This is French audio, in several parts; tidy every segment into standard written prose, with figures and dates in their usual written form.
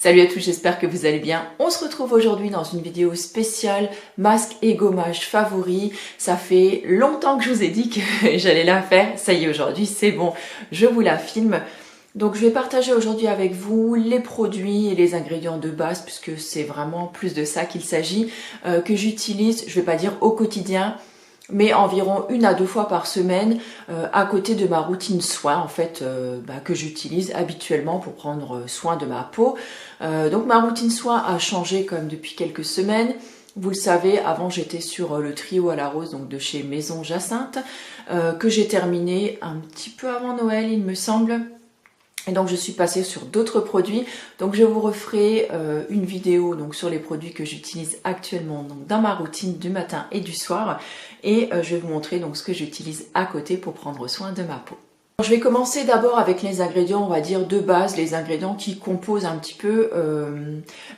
Salut à tous, j'espère que vous allez bien. On se retrouve aujourd'hui dans une vidéo spéciale masque et gommage favoris. Ça fait longtemps que je vous ai dit que j'allais la faire. Ça y est, aujourd'hui c'est bon, je vous la filme. Donc je vais partager aujourd'hui avec vous les produits et les ingrédients de base, puisque c'est vraiment plus de ça qu'il s'agit, que j'utilise, je vais pas dire au quotidien, mais environ 1 à 2 fois par semaine, à côté de ma routine soin en fait, que j'utilise habituellement pour prendre soin de ma peau. Donc ma routine soin a changé quand même depuis quelques semaines. Vous le savez, avant j'étais sur le trio à la rose, donc de chez Maison Jacinthe, que j'ai terminé un petit peu avant Noël il me semble. Et donc je suis passée sur d'autres produits, donc je vous referai une vidéo donc sur les produits que j'utilise actuellement donc dans ma routine du matin et du soir, et je vais vous montrer donc ce que j'utilise à côté pour prendre soin de ma peau. Je vais commencer d'abord avec les ingrédients, on va dire de base, les ingrédients qui composent un petit peu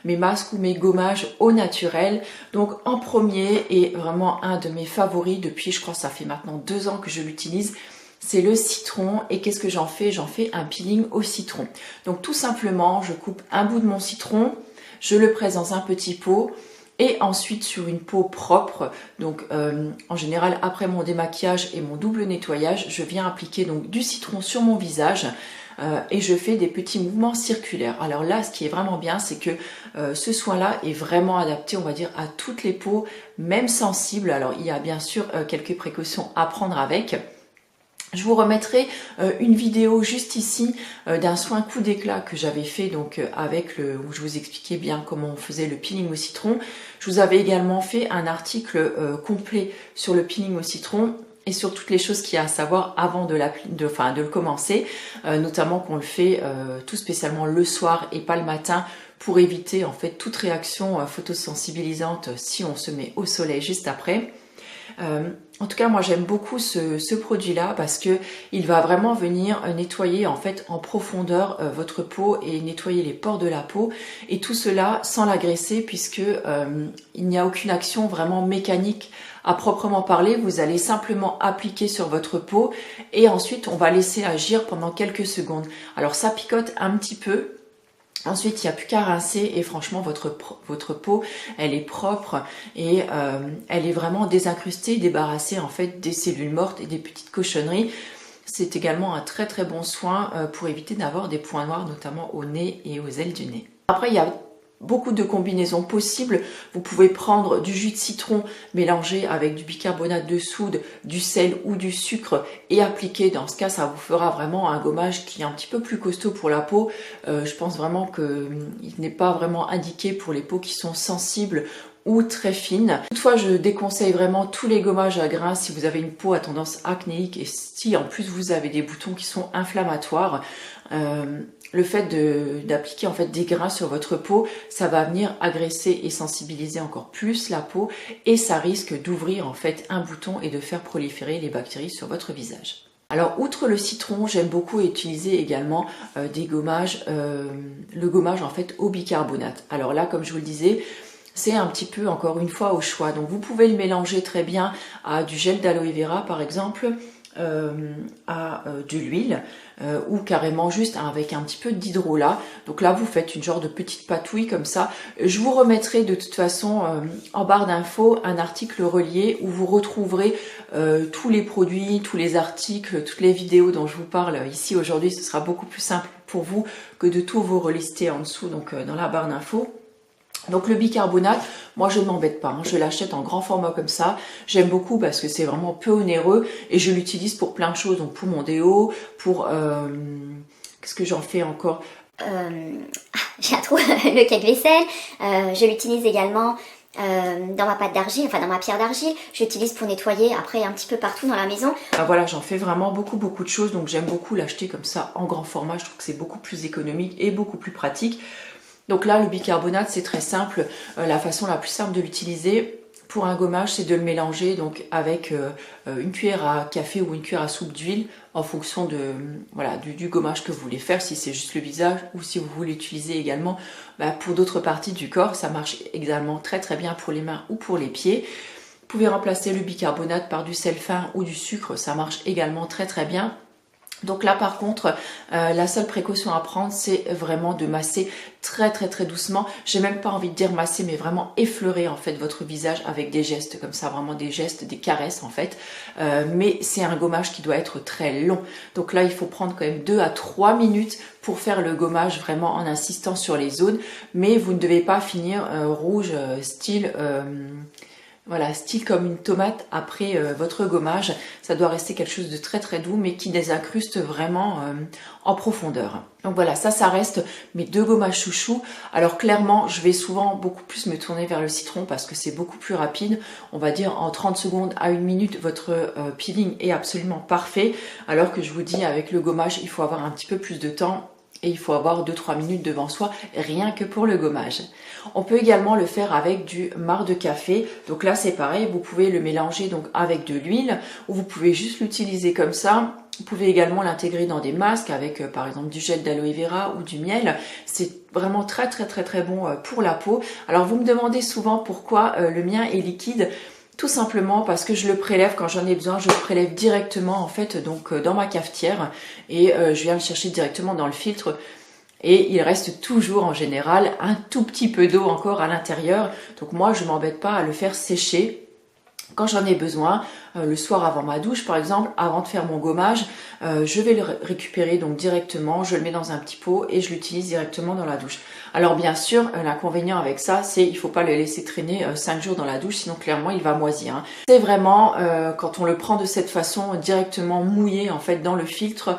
mes masques ou mes gommages au naturel. Donc en premier, et vraiment un de mes favoris depuis, je crois que ça fait maintenant 2 ans que je l'utilise, c'est le citron. Et qu'est-ce que j'en fais? J'en fais un peeling au citron. Donc tout simplement, je coupe un bout de mon citron, je le presse dans un petit pot, et ensuite sur une peau propre, donc en général après mon démaquillage et mon double nettoyage, je viens appliquer donc du citron sur mon visage. Et je fais des petits mouvements circulaires. Alors là, ce qui est vraiment bien, c'est que ce soin-là est vraiment adapté, on va dire, à toutes les peaux, même sensibles. Alors il y a bien sûr quelques précautions à prendre avec. Je vous remettrai une vidéo juste ici d'un soin coup d'éclat que j'avais fait donc avec où je vous expliquais bien comment on faisait le peeling au citron. Je vous avais également fait un article complet sur le peeling au citron et sur toutes les choses qu'il y a à savoir avant de le commencer, notamment qu'on le fait tout spécialement le soir et pas le matin, pour éviter en fait toute réaction photosensibilisante si on se met au soleil juste après. En tout cas, moi j'aime beaucoup ce produit-là parce que il va vraiment venir nettoyer en fait en profondeur votre peau et nettoyer les pores de la peau, et tout cela sans l'agresser, puisque il n'y a aucune action vraiment mécanique à proprement parler. Vous allez simplement appliquer sur votre peau et ensuite on va laisser agir pendant quelques secondes. Alors ça picote un petit peu. Ensuite, il n'y a plus qu'à rincer, et franchement, votre peau, elle est propre et elle est vraiment désincrustée, débarrassée en fait des cellules mortes et des petites cochonneries. C'est également un très très bon soin pour éviter d'avoir des points noirs, notamment au nez et aux ailes du nez. Après, il y a beaucoup de combinaisons possibles. Vous pouvez prendre du jus de citron mélangé avec du bicarbonate de soude, du sel ou du sucre et appliquer. Dans ce cas, ça vous fera vraiment un gommage qui est un petit peu plus costaud pour la peau. Je pense vraiment qu'il n'est pas vraiment indiqué pour les peaux qui sont sensibles ou très fines. Toutefois, je déconseille vraiment tous les gommages à grains si vous avez une peau à tendance acnéique et si en plus vous avez des boutons qui sont inflammatoires. Le fait d'appliquer en fait des grains sur votre peau, ça va venir agresser et sensibiliser encore plus la peau, et ça risque d'ouvrir en fait un bouton et de faire proliférer les bactéries sur votre visage. Alors outre le citron, j'aime beaucoup utiliser également des gommages, le gommage en fait au bicarbonate. Alors là, comme je vous le disais, c'est un petit peu encore une fois au choix. Donc vous pouvez le mélanger très bien à du gel d'aloe vera par exemple, à de l'huile, ou carrément juste avec un petit peu d'hydrolat. Donc là vous faites une genre de petite patouille comme ça. Je vous remettrai de toute façon en barre d'infos un article relié où vous retrouverez tous les produits, tous les articles, toutes les vidéos dont je vous parle ici aujourd'hui. Ce sera beaucoup plus simple pour vous que de tout vous relister en dessous, donc dans la barre d'infos. Donc le bicarbonate, moi je ne m'embête pas, hein. Je l'achète en grand format comme ça. J'aime beaucoup parce que c'est vraiment peu onéreux et je l'utilise pour plein de choses. Donc pour mon déo, pour... qu'est-ce que j'en fais encore? J'ai un trou, le cake-vaisselle. Je l'utilise également dans ma pâte d'argile, enfin dans ma pierre d'argile. J'utilise pour nettoyer après un petit peu partout dans la maison. Voilà, j'en fais vraiment beaucoup de choses. Donc j'aime beaucoup l'acheter comme ça en grand format. Je trouve que c'est beaucoup plus économique et beaucoup plus pratique. Donc là, le bicarbonate, c'est très simple. La façon la plus simple de l'utiliser pour un gommage, c'est de le mélanger donc avec une cuillère à café ou une cuillère à soupe d'huile en fonction de, voilà, du gommage que vous voulez faire, si c'est juste le visage ou si vous voulez l'utiliser également pour d'autres parties du corps. Ça marche également très très bien pour les mains ou pour les pieds. Vous pouvez remplacer le bicarbonate par du sel fin ou du sucre, ça marche également très très bien. Donc là par contre, la seule précaution à prendre, c'est vraiment de masser très doucement. J'ai même pas envie de dire masser, mais vraiment effleurer en fait votre visage avec des gestes comme ça, vraiment des gestes, des caresses en fait. Mais c'est un gommage qui doit être très long. Donc là, il faut prendre quand même 2 à 3 minutes pour faire le gommage vraiment en insistant sur les zones. Mais vous ne devez pas finir rouge, style... Voilà, style comme une tomate après votre gommage. Ça doit rester quelque chose de très doux mais qui désincruste vraiment en profondeur. Donc voilà, ça reste mes 2 gommages chouchou. Alors clairement, je vais souvent beaucoup plus me tourner vers le citron parce que c'est beaucoup plus rapide. On va dire en 30 secondes à 1 minute, votre peeling est absolument parfait. Alors que je vous dis, avec le gommage, il faut avoir un petit peu plus de temps. Et il faut avoir 2-3 minutes devant soi, rien que pour le gommage. On peut également le faire avec du marc de café. Donc là, c'est pareil, vous pouvez le mélanger donc avec de l'huile ou vous pouvez juste l'utiliser comme ça. Vous pouvez également l'intégrer dans des masques avec par exemple du gel d'aloe vera ou du miel. C'est vraiment très bon pour la peau. Alors vous me demandez souvent pourquoi le mien est liquide. Tout simplement parce que je le prélève quand j'en ai besoin, je le prélève directement en fait donc dans ma cafetière et je viens le chercher directement dans le filtre et il reste toujours en général un tout petit peu d'eau encore à l'intérieur. Donc moi je m'embête pas à le faire sécher quand j'en ai besoin, le soir avant ma douche par exemple, avant de faire mon gommage, je vais le récupérer donc directement, je le mets dans un petit pot et je l'utilise directement dans la douche. Alors bien sûr, l'inconvénient avec ça, c'est il faut pas le laisser traîner 5 jours dans la douche, sinon clairement il va moisir. Hein. C'est vraiment, quand on le prend de cette façon, directement mouillé en fait dans le filtre,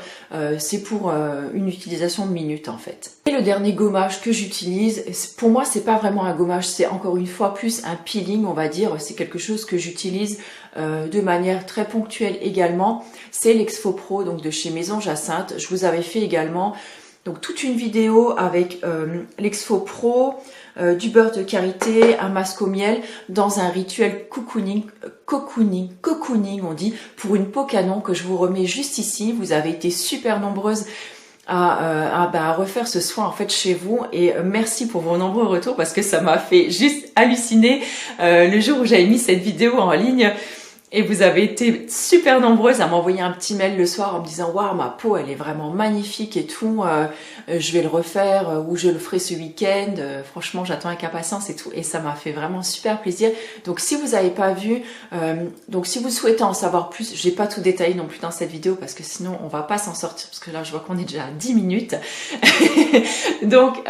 c'est pour une utilisation de minutes en fait. Et le dernier gommage que j'utilise, pour moi c'est pas vraiment un gommage, c'est encore une fois plus un peeling on va dire, c'est quelque chose que j'utilise de manière très ponctuelle également, c'est l'Exfo Pro donc de chez Maison Jacinthe. Je vous avais fait également donc toute une vidéo avec l'Exfo Pro, du beurre de karité, un masque au miel dans un rituel cocooning on dit, pour une peau canon que je vous remets juste ici. Vous avez été super nombreuses à refaire ce soin en fait chez vous et merci pour vos nombreux retours parce que ça m'a fait juste halluciner le jour où j'avais mis cette vidéo en ligne. Et vous avez été super nombreuses à m'envoyer un petit mail le soir en me disant « Waouh, ma peau, elle est vraiment magnifique et tout, je vais le refaire ou je le ferai ce week-end. Franchement, j'attends avec impatience et tout. » Et ça m'a fait vraiment super plaisir. Donc, si vous n'avez pas vu, donc si vous souhaitez en savoir plus, je vais pas tout détailler non plus dans cette vidéo parce que sinon, on va pas s'en sortir parce que là, je vois qu'on est déjà à 10 minutes. Donc...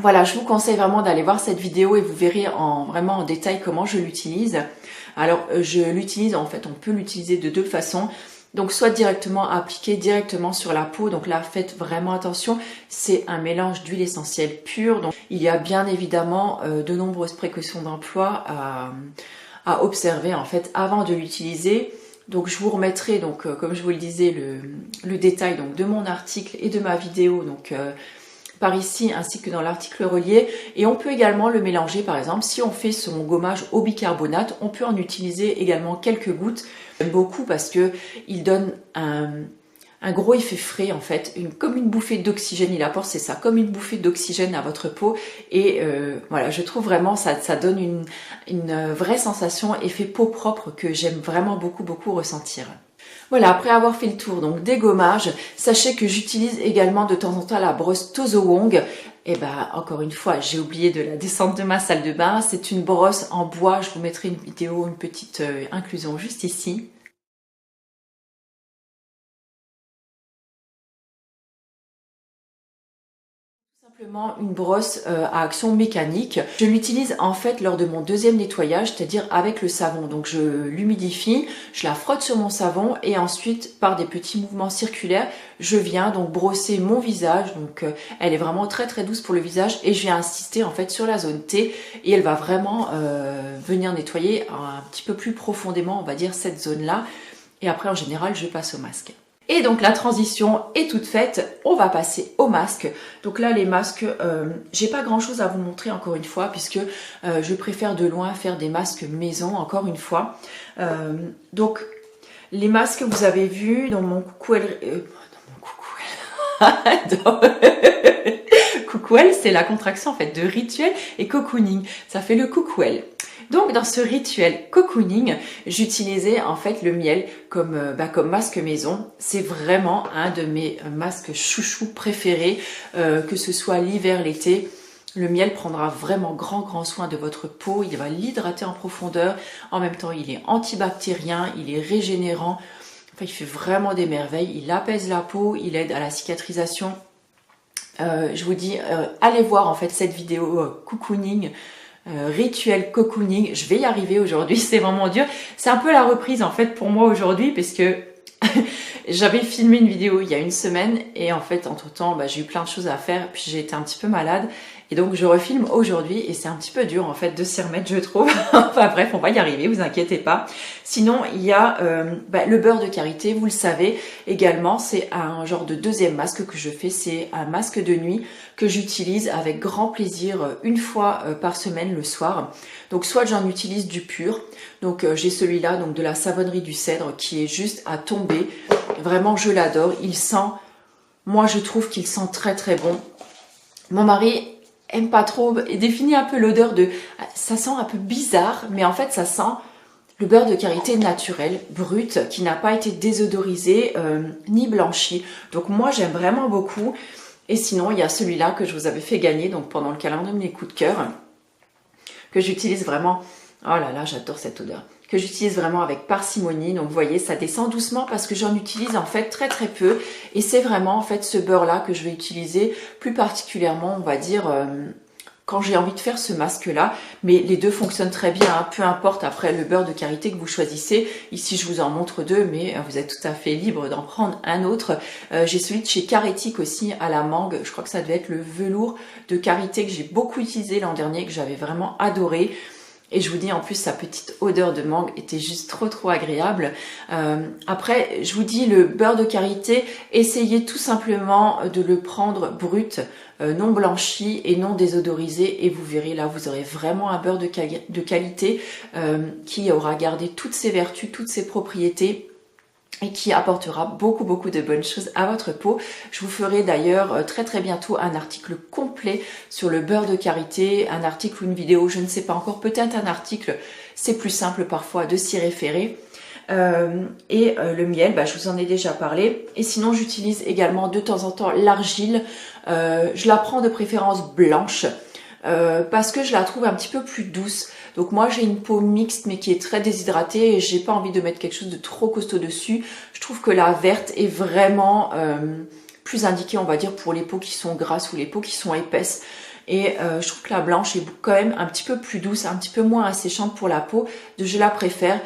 voilà, je vous conseille vraiment d'aller voir cette vidéo et vous verrez vraiment en détail comment je l'utilise. Alors, je l'utilise, en fait, on peut l'utiliser de 2 façons. Donc, soit directement appliqué directement sur la peau. Donc là, faites vraiment attention. C'est un mélange d'huile essentielle pure. Donc, il y a bien évidemment de nombreuses précautions d'emploi à observer, en fait, avant de l'utiliser. Donc, je vous remettrai, donc, comme je vous le disais, le détail donc, de mon article et de ma vidéo. Donc, par ici ainsi que dans l'article relié et on peut également le mélanger par exemple si on fait son gommage au bicarbonate, on peut en utiliser également quelques gouttes. J'aime beaucoup parce que il donne un gros effet frais en fait, comme une bouffée d'oxygène, il apporte, c'est ça, comme une bouffée d'oxygène à votre peau et voilà, je trouve vraiment ça donne une vraie sensation, effet peau propre que j'aime vraiment beaucoup ressentir. Voilà, après avoir fait le tour donc des gommages, sachez que j'utilise également de temps en temps la brosse Tozo Wong. Et ben encore une fois, j'ai oublié de la descendre de ma salle de bain. C'est une brosse en bois, je vous mettrai une vidéo, une petite inclusion juste ici. Simplement une brosse à action mécanique. Je l'utilise en fait lors de mon deuxième nettoyage, c'est-à-dire avec le savon. Donc je l'humidifie, je la frotte sur mon savon et ensuite par des petits mouvements circulaires, je viens donc brosser mon visage. Donc elle est vraiment très douce pour le visage et je viens insister en fait sur la zone T et elle va vraiment venir nettoyer un petit peu plus profondément, on va dire cette zone-là. Et après en général, je passe au masque. Et donc la transition est toute faite, on va passer aux masques. Donc là les masques, j'ai pas grand chose à vous montrer encore une fois puisque je préfère de loin faire des masques maison encore une fois. Donc les masques vous avez vu dans mon Coucouel, c'est la contraction en fait de rituel et cocooning, ça fait le coucouel. Donc dans ce rituel cocooning, j'utilisais en fait le miel comme masque maison. C'est vraiment un de mes masques chouchou préférés, que ce soit l'hiver, l'été. Le miel prendra vraiment grand soin de votre peau, il va l'hydrater en profondeur. En même temps, il est antibactérien, il est régénérant. Enfin, il fait vraiment des merveilles. Il apaise la peau, il aide à la cicatrisation. Je vous dis, allez voir en fait cette vidéo cocooning. Rituel cocooning, je vais y arriver aujourd'hui, c'est vraiment dur. C'est un peu la reprise en fait pour moi aujourd'hui parce que j'avais filmé une vidéo il y a une semaine et en fait entre temps j'ai eu plein de choses à faire puis j'ai été un petit peu malade et donc je refilme aujourd'hui et c'est un petit peu dur en fait de s'y remettre je trouve. Enfin bref, on va y arriver, vous inquiétez pas. Sinon il y a le beurre de karité, vous le savez également, c'est un genre de deuxième masque que je fais, c'est un masque de nuit que j'utilise avec grand plaisir une fois par semaine le soir. Donc soit j'en utilise du pur, donc j'ai celui-là donc de la savonnerie du cèdre qui est juste à tomber, vraiment je l'adore, il sent, moi je trouve qu'il sent très bon. Mon mari aime pas trop et définit un peu l'odeur de, ça sent un peu bizarre, mais en fait ça sent le beurre de karité naturel, brut, qui n'a pas été désodorisé ni blanchi. Donc moi j'aime vraiment beaucoup. Et sinon il y a celui-là que je vous avais fait gagner donc pendant le calendrier de mes coups de cœur, que j'utilise vraiment, oh là là j'adore cette odeur, que j'utilise vraiment avec parcimonie. Donc vous voyez ça descend doucement parce que j'en utilise en fait très peu et c'est vraiment en fait ce beurre là que je vais utiliser plus particulièrement on va dire quand j'ai envie de faire ce masque là, mais les deux fonctionnent très bien, hein, peu importe après le beurre de karité que vous choisissez. Ici je vous en montre deux mais vous êtes tout à fait libre d'en prendre un autre. J'ai celui de chez Carétique aussi à la mangue, je crois que ça devait être le velours de karité que j'ai beaucoup utilisé l'an dernier, que j'avais vraiment adoré. Et je vous dis en plus sa petite odeur de mangue était juste trop agréable. Après je vous dis le beurre de karité, essayez tout simplement de le prendre brut, non blanchi et non désodorisé et vous verrez là vous aurez vraiment un beurre de qualité qui aura gardé toutes ses vertus, toutes ses propriétés et qui apportera beaucoup de bonnes choses à votre peau. Je vous ferai d'ailleurs très bientôt un article complet sur le beurre de karité, un article ou une vidéo, je ne sais pas encore, peut-être un article, c'est plus simple parfois de s'y référer. Le miel, je vous en ai déjà parlé. Et sinon j'utilise également de temps en temps l'argile, je la prends de préférence blanche. Parce que je la trouve un petit peu plus douce. Donc moi j'ai une peau mixte mais qui est très déshydratée et j'ai pas envie de mettre quelque chose de trop costaud dessus. Je trouve que la verte est vraiment plus indiquée on va dire pour les peaux qui sont grasses ou les peaux qui sont épaisses. Et je trouve que la blanche est quand même un petit peu plus douce, un petit peu moins asséchante pour la peau. Je la préfère.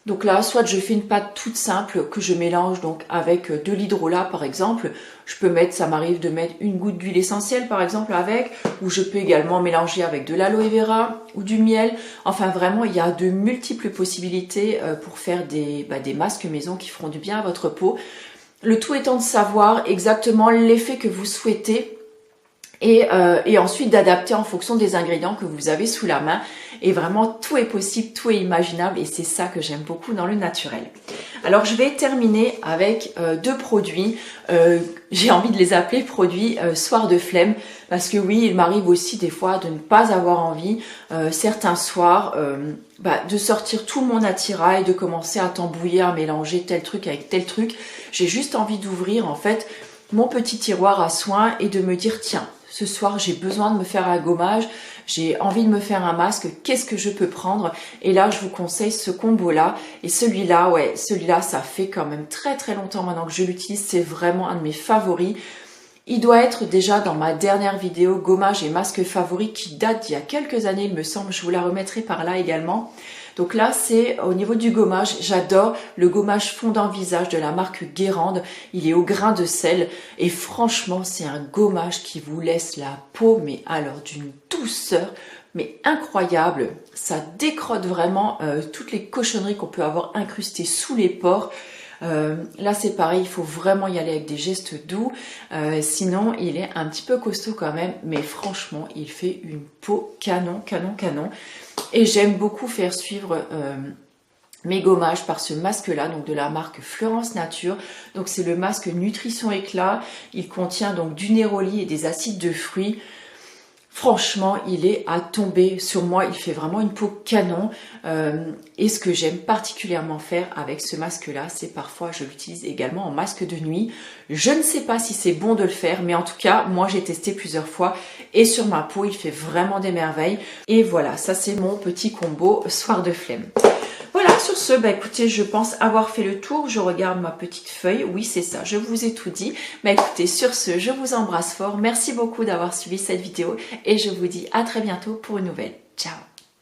Donc là, soit je fais une pâte toute simple que je mélange donc avec de l'hydrolat par exemple. Je peux mettre, ça m'arrive de mettre une goutte d'huile essentielle par exemple avec, ou je peux également mélanger avec de l'aloe vera ou du miel. Enfin vraiment, il y a de multiples possibilités pour faire des masques maison qui feront du bien à votre peau. Le tout étant de savoir exactement l'effet que vous souhaitez. Et ensuite d'adapter en fonction des ingrédients que vous avez sous la main. Et vraiment, tout est possible, tout est imaginable et c'est ça que j'aime beaucoup dans le naturel. Alors, je vais terminer avec deux produits. J'ai envie de les appeler produits soir de flemme parce que oui, il m'arrive aussi des fois de ne pas avoir envie, certains soirs, de sortir tout mon attirail, de commencer à tambouiller, à mélanger tel truc avec tel truc. J'ai juste envie d'ouvrir en fait mon petit tiroir à soins et de me dire tiens, ce soir j'ai besoin de me faire un gommage, j'ai envie de me faire un masque, qu'est-ce que je peux prendre? Et là je vous conseille ce combo là et celui-là, ouais, celui-là ça fait quand même très longtemps maintenant que je l'utilise, c'est vraiment un de mes favoris. Il doit être déjà dans ma dernière vidéo gommage et masque favori qui date d'il y a quelques années il me semble, je vous la remettrai par là également. Donc là, c'est au niveau du gommage, j'adore le gommage fondant visage de la marque Guérande. Il est au grain de sel et franchement, c'est un gommage qui vous laisse la peau, mais alors d'une douceur, mais incroyable. Ça décrotte vraiment toutes les cochonneries qu'on peut avoir incrustées sous les pores. Là c'est pareil, il faut vraiment y aller avec des gestes doux, sinon il est un petit peu costaud quand même, mais franchement il fait une peau canon. Et j'aime beaucoup faire suivre mes gommages par ce masque là, donc de la marque Fleurance Nature. Donc c'est le masque Nutrition Éclat, il contient donc du néroli et des acides de fruits. Franchement, il est à tomber sur moi, il fait vraiment une peau canon. Et ce que j'aime particulièrement faire avec ce masque-là, c'est parfois je l'utilise également en masque de nuit. Je ne sais pas si c'est bon de le faire, mais en tout cas, moi j'ai testé plusieurs fois et sur ma peau, il fait vraiment des merveilles. Et voilà, ça c'est mon petit combo soir de flemme. Voilà, sur ce, bah écoutez, je pense avoir fait le tour. Je regarde ma petite feuille. Oui, c'est ça, je vous ai tout dit. Mais écoutez, sur ce, je vous embrasse fort. Merci beaucoup d'avoir suivi cette vidéo et je vous dis à très bientôt pour une nouvelle. Ciao!